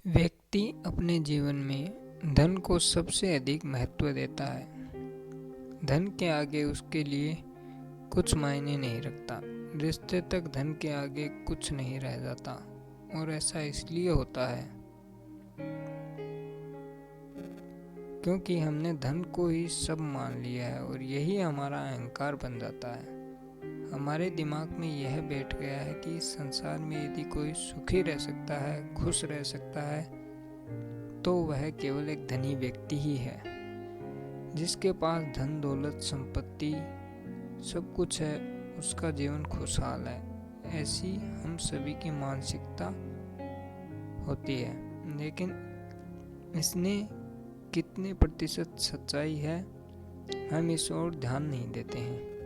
व्यक्ति अपने जीवन में धन को सबसे अधिक महत्व देता है। धन के आगे उसके लिए कुछ मायने नहीं रखता। रिश्ते तक धन के आगे कुछ नहीं रह जाता। और ऐसा इसलिए होता है क्योंकि हमने धन को ही सब मान लिया है और यही हमारा अहंकार बन जाता है। हमारे दिमाग में यह बैठ गया है कि इस संसार में यदि कोई सुखी रह सकता है, खुश रह सकता है, तो वह केवल एक धनी व्यक्ति ही है। जिसके पास धन दौलत संपत्ति सब कुछ है, उसका जीवन खुशहाल है। ऐसी हम सभी की मानसिकता होती है, लेकिन इसमें कितने प्रतिशत सच्चाई है, हम इस ओर ध्यान नहीं देते हैं।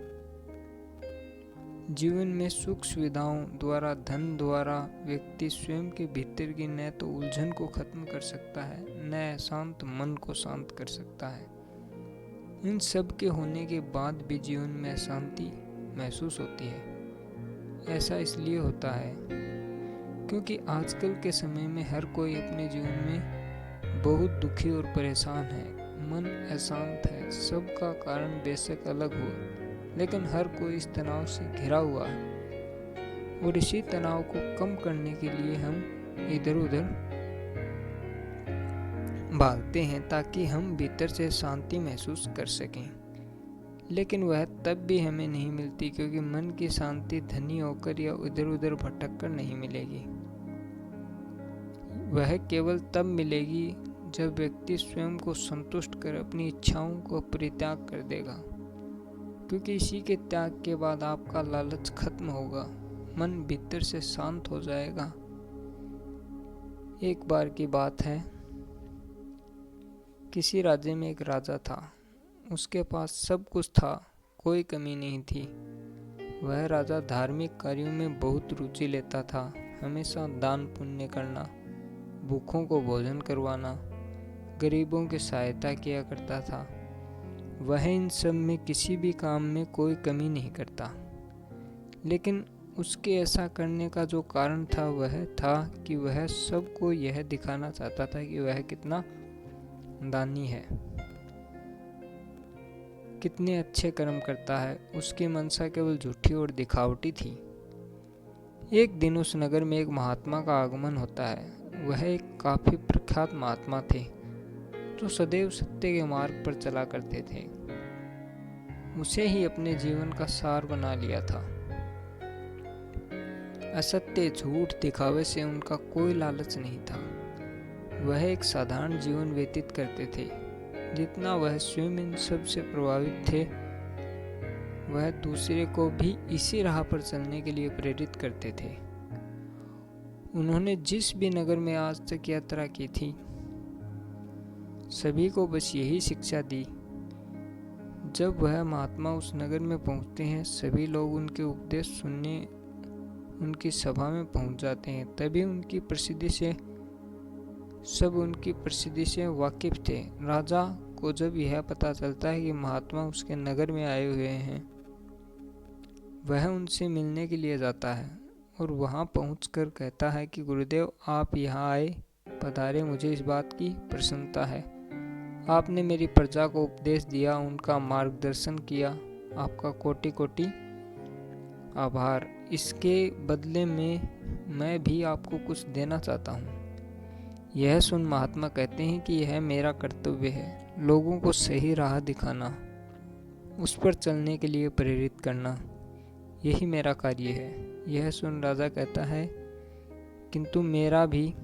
जीवन में सुख सुविधाओं द्वारा, धन द्वारा व्यक्ति स्वयं के भीतर की न तो उलझन को खत्म कर सकता है, न अशांत मन को शांत कर सकता है। इन सब के होने के बाद भी जीवन में अशांति महसूस होती है। ऐसा इसलिए होता है क्योंकि आजकल के समय में हर कोई अपने जीवन में बहुत दुखी और परेशान है। मन अशांत है। सबका कारण बेशक अलग हो, लेकिन हर कोई इस तनाव से घिरा हुआ है और इसी तनाव को कम करने के लिए हम इधर उधर भागते हैं ताकि हम भीतर से शांति महसूस कर सकें। लेकिन वह तब भी हमें नहीं मिलती, क्योंकि मन की शांति धनी होकर या इधर उधर भटक कर नहीं मिलेगी। वह केवल तब मिलेगी जब व्यक्ति स्वयं को संतुष्ट कर अपनी इच्छाओं को परित्याग कर देगा, क्योंकि इसी के त्याग के बाद आपका लालच खत्म होगा, मन भीतर से शांत हो जाएगा। एक बार की बात है, किसी राज्य में एक राजा था। उसके पास सब कुछ था, कोई कमी नहीं थी। वह राजा धार्मिक कार्यों में बहुत रुचि लेता था। हमेशा दान पुण्य करना, भूखों को भोजन करवाना, गरीबों की सहायता किया करता था। वह इन सब में किसी भी काम में कोई कमी नहीं करता। लेकिन उसके ऐसा करने का जो कारण था, वह था कि वह सबको यह दिखाना चाहता था कि वह कितना दानी है, कितने अच्छे कर्म करता है। उसकी मनसा केवल झूठी और दिखावटी थी। एक दिन उस नगर में एक महात्मा का आगमन होता है। वह एक काफी प्रख्यात महात्मा थे, जो सदैव सत्य के मार्ग पर चला करते थे। उसे ही अपने जीवन का सार बना लिया था। असत्य, झूठ, दिखावे से उनका कोई लालच नहीं था। वह एक साधारण जीवन व्यतीत करते थे। जितना वह स्वयं इन सब से प्रभावित थे, वह दूसरे को भी इसी राह पर चलने के लिए प्रेरित करते थे। उन्होंने जिस भी नगर में आज तक यात्रा की थी, सभी को बस यही शिक्षा दी। जब वह महात्मा उस नगर में पहुंचते हैं, सभी लोग उनके उपदेश सुनने उनकी सभा में पहुंच जाते हैं। तभी सब उनकी प्रसिद्धि से वाकिफ थे। राजा को जब यह पता चलता है कि महात्मा उसके नगर में आए हुए हैं, वह उनसे मिलने के लिए जाता है और वहां पहुंचकर कहता है कि गुरुदेव, आप यहाँ आए पधारे, मुझे इस बात की प्रसन्नता है। आपने मेरी प्रजा को उपदेश दिया, उनका मार्गदर्शन किया, आपका कोटि कोटि आभार। इसके बदले में मैं भी आपको कुछ देना चाहता हूँ। यह सुन महात्मा कहते हैं कि यह मेरा कर्तव्य है, लोगों को सही राह दिखाना, उस पर चलने के लिए प्रेरित करना, यही मेरा कार्य है। यह सुन राजा कहता है, किंतु मेरा भी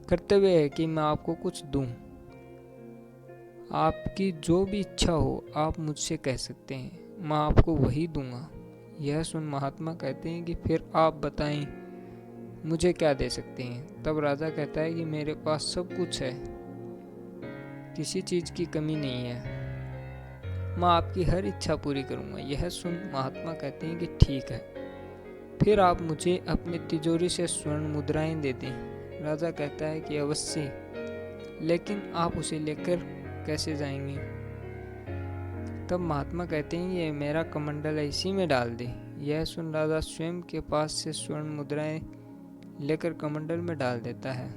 कर्तव्य है कि मैं आपको कुछ दूं। आपकी जो भी इच्छा हो आप मुझसे कह सकते हैं, मैं आपको वही दूंगा। यह सुन महात्मा कहते हैं कि फिर आप बताएं, मुझे क्या दे सकते हैं। तब राजा कहता है कि मेरे पास सब कुछ है, किसी चीज की कमी नहीं है, मैं आपकी हर इच्छा पूरी करूंगा। यह सुन महात्मा कहते हैं कि ठीक है, फिर आप मुझे अपनी तिजोरी से स्वर्ण मुद्राएं दे दें। राजा कहता है कि अवश्य, लेकिन आप उसे लेकर कैसे जाएंगे। तब महात्मा कहते हैं, ये मेरा कमंडल है, इसी में डाल दे। यह सुन राजा स्वयं के पास से स्वर्ण मुद्राएं लेकर कमंडल में डाल देता है।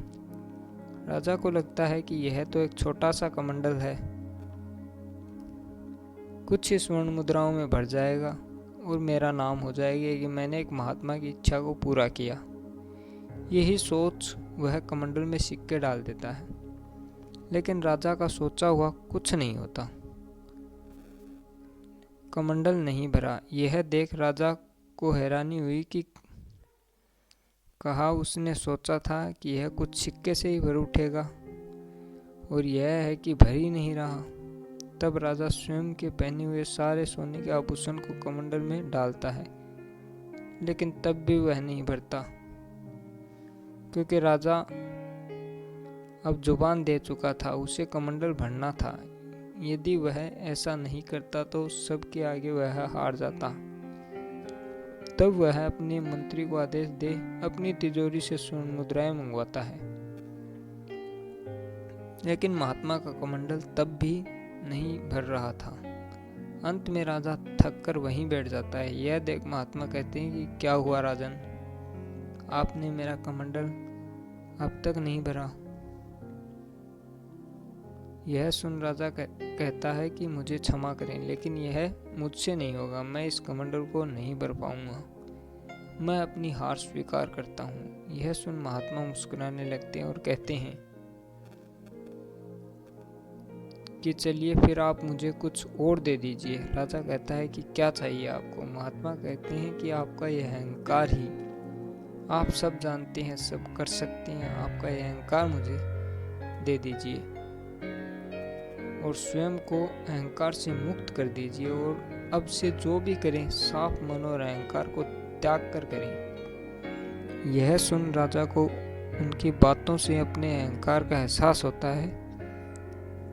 राजा को लगता है कि यह तो एक छोटा सा कमंडल है, कुछ ही स्वर्ण मुद्राओं में भर जाएगा और मेरा नाम हो जाएगा कि मैंने एक महात्मा की इच्छा को पूरा किया। यही सोच वह कमंडल में सिक्के डाल देता है, लेकिन राजा का सोचा हुआ कुछ नहीं होता। कमंडल नहीं भरा। यह देख राजा को हैरानी हुई कि कहा उसने सोचा था कि यह कुछ सिक्के से ही भर उठेगा और यह है कि भर ही नहीं रहा। तब राजा स्वयं के पहने हुए सारे सोने के आभूषण को कमंडल में डालता है, लेकिन तब भी वह नहीं भरता, क्योंकि राजा अब जुबान दे चुका था, उसे कमंडल भरना था। यदि वह ऐसा नहीं करता तो सबके आगे वह हार जाता। तब वह अपने मंत्री को आदेश दे अपनी तिजोरी से स्वर्ण मुद्राएं मंगवाता है, लेकिन महात्मा का कमंडल तब भी नहीं भर रहा था। अंत में राजा थक कर वहीं बैठ जाता है। यह देख महात्मा कहते हैं कि क्या हुआ राजन, आपने मेरा कमंडल अब तक नहीं भरा। यह सुन राजा कहता है कि मुझे क्षमा करें, लेकिन यह मुझसे नहीं होगा। मैं इस कमंडल को नहीं भर पाऊंगा। मैं अपनी हार स्वीकार करता हूँ। यह सुन महात्मा मुस्कुराने लगते हैं और कहते हैं कि चलिए फिर आप मुझे कुछ और दे दीजिए। राजा कहता है कि क्या चाहिए आपको। महात्मा कहते हैं कि आपका यह अहंकार ही, आप सब जानते हैं, सब कर सकते हैं, आपका यह अहंकार मुझे दे दीजिए और स्वयं को अहंकार से मुक्त कर दीजिए, और अब से जो भी करें साफ मन और अहंकार को त्याग कर करें। यह सुन राजा को उनकी बातों से अपने अहंकार का एहसास होता है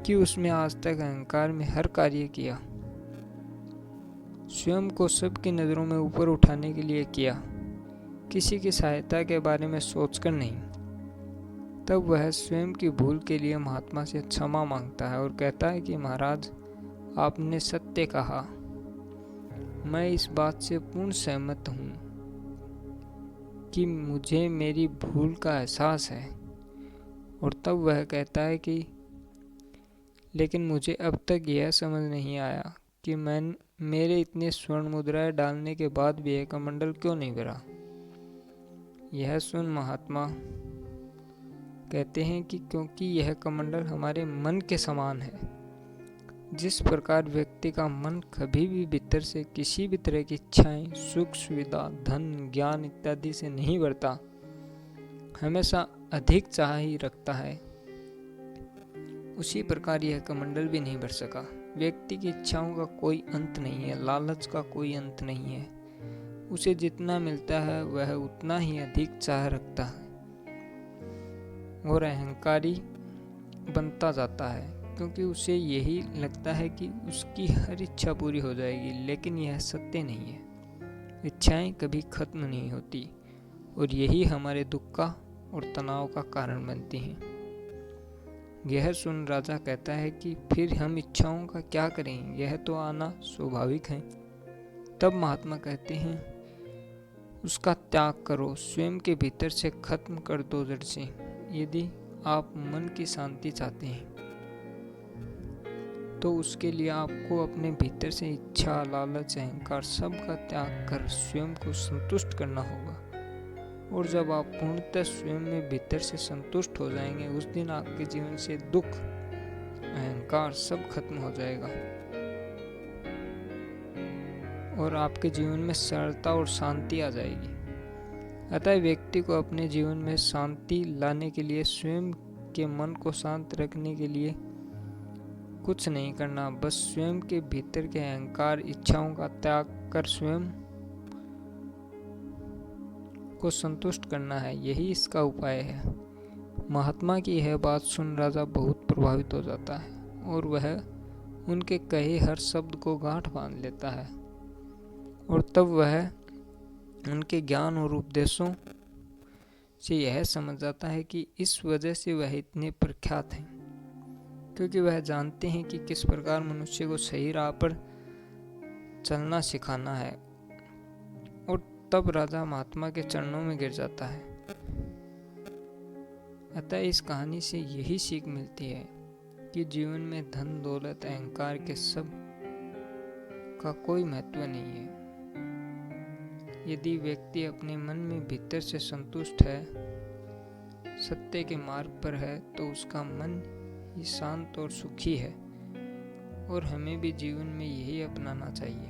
कि उसने आज तक अहंकार में हर कार्य किया, स्वयं को सबकी नज़रों में ऊपर उठाने के लिए किया, किसी की सहायता के बारे में सोचकर नहीं। तब वह स्वयं की भूल के लिए महात्मा से क्षमा मांगता है और कहता है कि महाराज, आपने सत्य कहा, मैं इस बात से पूर्ण सहमत हूँ कि मुझे मेरी भूल का एहसास है। और तब वह कहता है कि लेकिन मुझे अब तक यह समझ नहीं आया कि मेरे इतने स्वर्ण मुद्राएं डालने के बाद भी यह कमंडल क्यों नहीं भरा। यह सुन महात्मा कहते हैं कि क्योंकि यह कमंडल हमारे मन के समान है। जिस प्रकार व्यक्ति का मन कभी भी भीतर से किसी भी तरह की इच्छाएं, सुख सुविधा, धन, ज्ञान इत्यादि से नहीं भरता, हमेशा अधिक चाह ही रखता है, उसी प्रकार यह कमंडल भी नहीं भर सका। व्यक्ति की इच्छाओं का कोई अंत नहीं है, लालच का कोई अंत नहीं है। उसे जितना मिलता है वह उतना ही अधिक चाह रखता है और अहंकारी बनता जाता है, क्योंकि उसे यही लगता है कि उसकी हर इच्छा पूरी हो जाएगी। लेकिन यह सत्य नहीं है। इच्छाएं कभी खत्म नहीं होती और यही हमारे दुख का और तनाव का कारण बनती हैं। यह सुन राजा कहता है कि फिर हम इच्छाओं का क्या करें, यह तो आना स्वाभाविक है। तब महात्मा कहते हैं उसका त्याग करो, स्वयं के भीतर से खत्म कर दो जड़ से। यदि आप मन की शांति चाहते हैं तो उसके लिए आपको अपने भीतर से इच्छा, लालच, अहंकार सब का त्याग कर स्वयं को संतुष्ट करना होगा। और जब आप पूर्णतः स्वयं में भीतर से संतुष्ट हो जाएंगे, उस दिन आपके जीवन से दुख, अहंकार सब खत्म हो जाएगा और आपके जीवन में सरलता और शांति आ जाएगी। अतः व्यक्ति को अपने जीवन में शांति लाने के लिए, स्वयं के मन को शांत रखने के लिए कुछ नहीं करना, बस स्वयं के भीतर के अहंकार, इच्छाओं का त्याग कर स्वयं को संतुष्ट करना है। यही इसका उपाय है। महात्मा की यह बात सुन राजा बहुत प्रभावित हो जाता है और वह उनके कहे हर शब्द को गांठ बांध लेता है। और तब वह उनके ज्ञान और उपदेशों से यह समझ जाता है कि इस वजह से वह इतने प्रख्यात हैं, क्योंकि वह जानते हैं कि किस प्रकार मनुष्य को सही राह पर चलना सिखाना है। और तब राजा महात्मा के चरणों में गिर जाता है। अतः इस कहानी से यही सीख मिलती है कि जीवन में धन, दौलत, अहंकार के सब का कोई महत्व नहीं है। यदि व्यक्ति अपने मन में भीतर से संतुष्ट है, सत्य के मार्ग पर है, तो उसका मन ही शांत और सुखी है। और हमें भी जीवन में यही अपनाना चाहिए।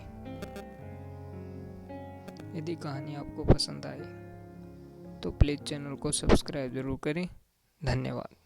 यदि कहानी आपको पसंद आए तो प्लीज़ चैनल को सब्सक्राइब जरूर करें। धन्यवाद।